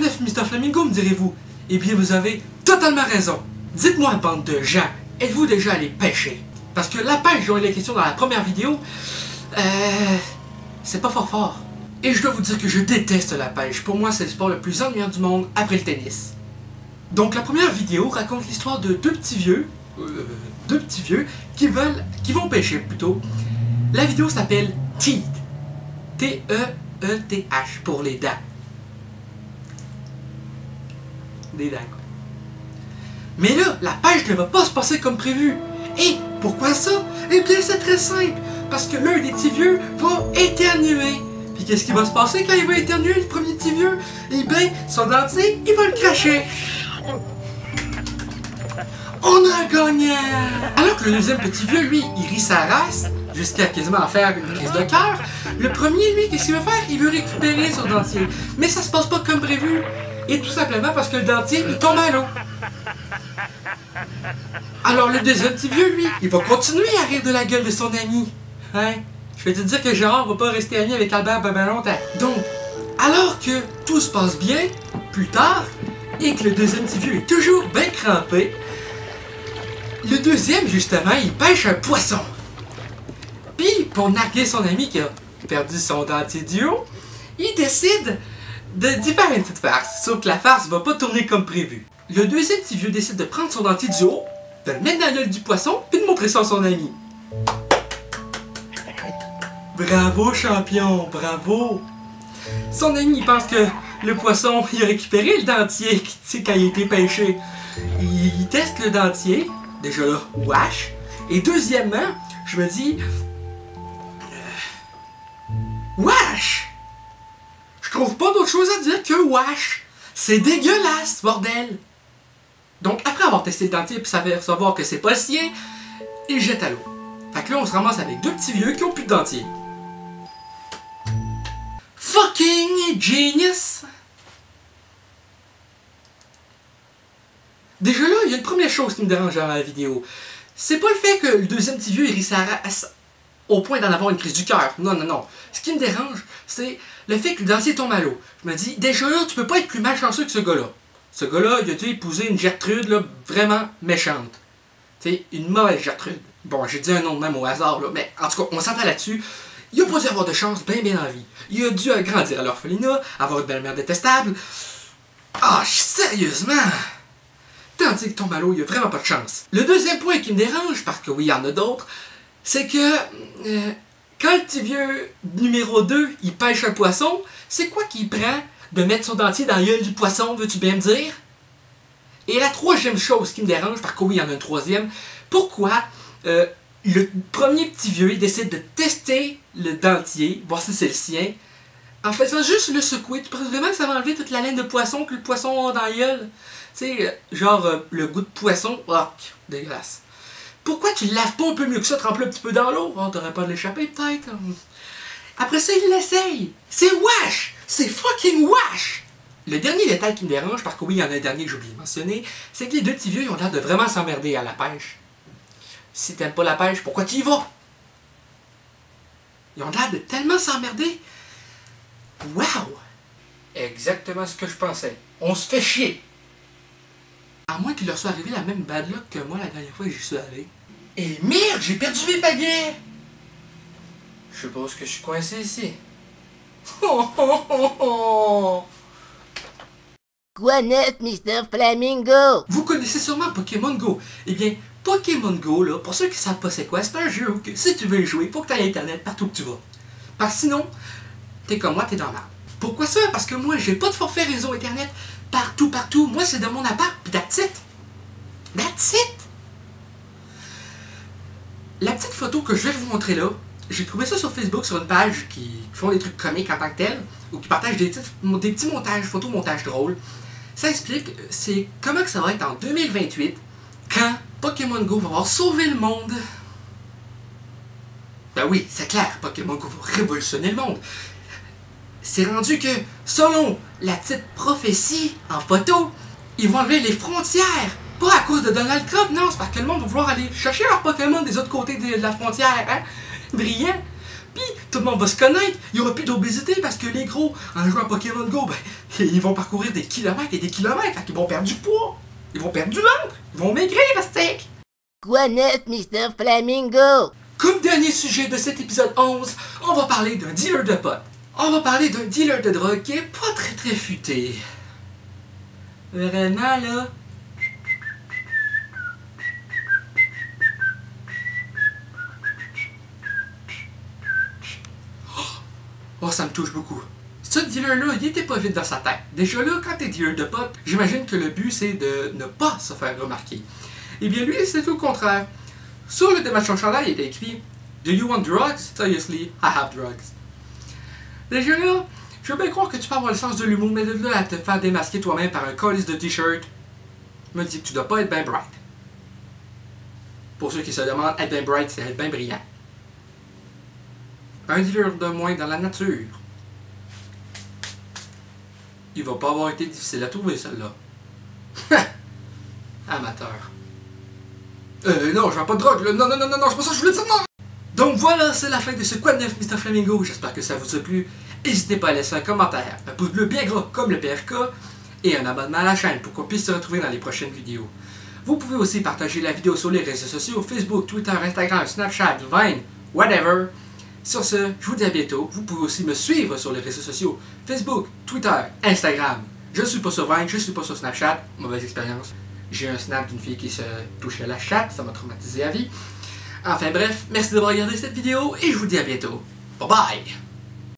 neuf, Mr. Flamingo, me direz-vous? Eh bien, vous avez totalement raison. Dites-moi, bande de gens, êtes-vous déjà allé pêcher? Parce que la pêche dont il est question dans la première vidéo, c'est pas fort. Et je dois vous dire que je déteste la pêche. Pour moi, c'est le sport le plus ennuyant du monde après le tennis. Donc la première vidéo raconte l'histoire de deux petits vieux qui vont pêcher plutôt. La vidéo s'appelle Teeth. T-E-E-T-H pour les dents. Des dents, quoi. Mais là, la pêche ne va pas se passer comme prévu. Et pourquoi ça? Eh bien, c'est très simple. Parce que l'un des petits vieux va éternuer. Puis qu'est-ce qui va se passer quand il va éternuer, le premier petit vieux? Eh bien, son dentier, il va le cracher. On a gagné! Alors que le deuxième petit vieux, lui, il rit sa race, jusqu'à quasiment en faire une crise de cœur. Le premier, lui, qu'est-ce qu'il veut faire? Il veut récupérer son dentier. Mais ça se passe pas comme prévu. Et tout simplement parce que le dentier, il tombe à l'eau. Alors le deuxième petit vieux, lui, il va continuer à rire de la gueule de son ami. Hein? Je vais te dire que Gérard va pas rester ami avec Albert ben longtemps. Donc, alors que tout se passe bien, plus tard, et que le deuxième petit vieux est toujours bien crampé, le deuxième, justement, il pêche un poisson. Puis, pour narguer son ami qui a perdu son dentier du haut, il décide d'y faire une petite farce. Sauf que la farce va pas tourner comme prévu. Le deuxième petit vieux décide de prendre son dentier du haut, de le mettre dans la gueule du poisson, puis de montrer ça à son ami. Bravo, champion, bravo! Son ami, il pense que le poisson, il a récupéré le dentier quand il a été pêché. Il teste le dentier. Déjà là, wesh. Et deuxièmement, je me dis... wesh! Je trouve pas d'autre chose à dire que wesh! C'est dégueulasse, bordel! Donc, après avoir testé le dentier et savoir que c'est pas le sien, il jette à l'eau. Fait que là, on se ramasse avec deux petits vieux qui ont plus de dentier. Fucking genius! Déjà là, il y a une première chose qui me dérange dans la vidéo. C'est pas le fait que le deuxième petit vieux il rit sa race au point d'en avoir une crise du cœur. Non. Ce qui me dérange, c'est le fait que le dentier tombe à l'eau. Je me dis, déjà là, tu peux pas être plus malchanceux que ce gars-là. Ce gars-là, il a dû épouser une Gertrude là, vraiment méchante. Tu sais, une mauvaise Gertrude. Bon, j'ai dit un nom de même au hasard, là, mais en tout cas, on s'entend là-dessus. Il a pas dû avoir de chance bien en vie. Il a dû grandir à l'orphelinat, avoir une belle-mère détestable. Ah, sérieusement! Tandis que tombe à l'eau, il n'y a vraiment pas de chance. Le deuxième point qui me dérange, parce que oui, il y en a d'autres, c'est que quand le petit vieux numéro 2, il pêche un poisson, c'est quoi qu'il prend de mettre son dentier dans la gueule du poisson, veux-tu bien me dire? Et la troisième chose qui me dérange, parce que oui, il y en a une troisième, pourquoi le premier petit vieux, il décide de tester le dentier, voir si c'est le sien, en faisant juste le secouer. Tu penses vraiment que ça va enlever toute la laine de poisson que le poisson a dans la gueule? Tu sais, genre le goût de poisson, oh, dégueulasse. Pourquoi tu laves pas un peu mieux que ça, trempe-le un petit peu dans l'eau? Oh, t'aurais pas de l'échapper peut-être. Après ça, il l'essaye. C'est wesh! C'est fucking wesh! Le dernier détail qui me dérange, parce que oui, il y en a un dernier que j'ai oublié de mentionner, c'est que les deux petits vieux, ils ont l'air de vraiment s'emmerder à la pêche. Si t'aimes pas la pêche, pourquoi tu y vas? Ils ont l'air de tellement s'emmerder. Wow! Exactement ce que je pensais. On se fait chier. À moins qu'il leur soit arrivé la même bad luck que moi la dernière fois que j'y suis allé. Et merde, j'ai perdu mes baguettes! Je suppose que je suis coincé ici. Quoi neuf, Mr. Flamingo? Vous connaissez sûrement Pokémon Go. Eh bien, Pokémon Go, là, pour ceux qui savent pas c'est quoi, c'est un jeu où que, si tu veux y jouer, il faut que tu aies Internet partout que tu vas. Parce que sinon, t'es comme moi, t'es dans la merde. Pourquoi ça? Parce que moi, j'ai pas de forfait réseau Internet partout. Moi, c'est dans mon appart, pis that's it. That's it! La petite photo que je vais vous montrer là, j'ai trouvé ça sur Facebook, sur une page qui font des trucs comiques en tant que tel, ou qui partagent des petits montages, photomontages drôles. Ça explique, c'est comment que ça va être en 2028, quand Pokémon Go va avoir sauvé le monde. Ben oui, c'est clair, Pokémon Go va révolutionner le monde. C'est rendu que, selon la petite prophétie en photo, ils vont enlever les frontières. Pas à cause de Donald Trump, non, c'est parce que le monde va vouloir aller chercher leurs Pokémon des autres côtés de la frontière, hein? Brillant. Puis, tout le monde va se connaître. Il n'y aura plus d'obésité parce que les gros, en jouant à Pokémon Go, ben, ils vont parcourir des kilomètres et des kilomètres. Fait qu'ils vont perdre du poids. Ils vont perdre du ventre. Ils vont maigrir, Aztec. Quoi neuf, Mr. Flamingo? Comme dernier sujet de cet épisode 11, on va parler d'un dealer de potes. On va parler d'un dealer de drogue qui est pas très futé. Vraiment, là. Oh, ça me touche beaucoup. Ce dealer-là, il était pas vite dans sa tête. Déjà là, quand t'es dealer de potes, j'imagine que le but c'est de ne pas se faire remarquer. Eh bien lui, c'est tout le contraire. Sur le démarchage chandail, il était écrit « Do you want drugs? Seriously, I have drugs. » Déjà là, je veux bien croire que tu peux avoir le sens de l'humour, mais de là à te faire démasquer toi-même par un colis de t-shirt, me dis que tu dois pas être bien bright. Pour ceux qui se demandent, être bien bright, c'est être bien brillant. Un dealer de moins dans la nature. Il va pas avoir été difficile à trouver, celle-là. Amateur. Non, je vends pas de drogue, là. Non, c'est pas ça que je voulais dire, non! Donc voilà, c'est la fin de ce Quoi de neuf, Mr. Flamingo. J'espère que ça vous a plu. N'hésitez pas à laisser un commentaire, un pouce bleu bien gros comme le PFK, et un abonnement à la chaîne pour qu'on puisse se retrouver dans les prochaines vidéos. Vous pouvez aussi partager la vidéo sur les réseaux sociaux, Facebook, Twitter, Instagram, Snapchat, Vine, whatever. Sur ce, je vous dis à bientôt. Vous pouvez aussi me suivre sur les réseaux sociaux, Facebook, Twitter, Instagram. Je suis pas sur Vine, je suis pas sur Snapchat, mauvaise expérience. J'ai un snap d'une fille qui se touchait la chatte, ça m'a traumatisé à vie. Enfin bref, merci d'avoir regardé cette vidéo et je vous dis à bientôt. Bye bye!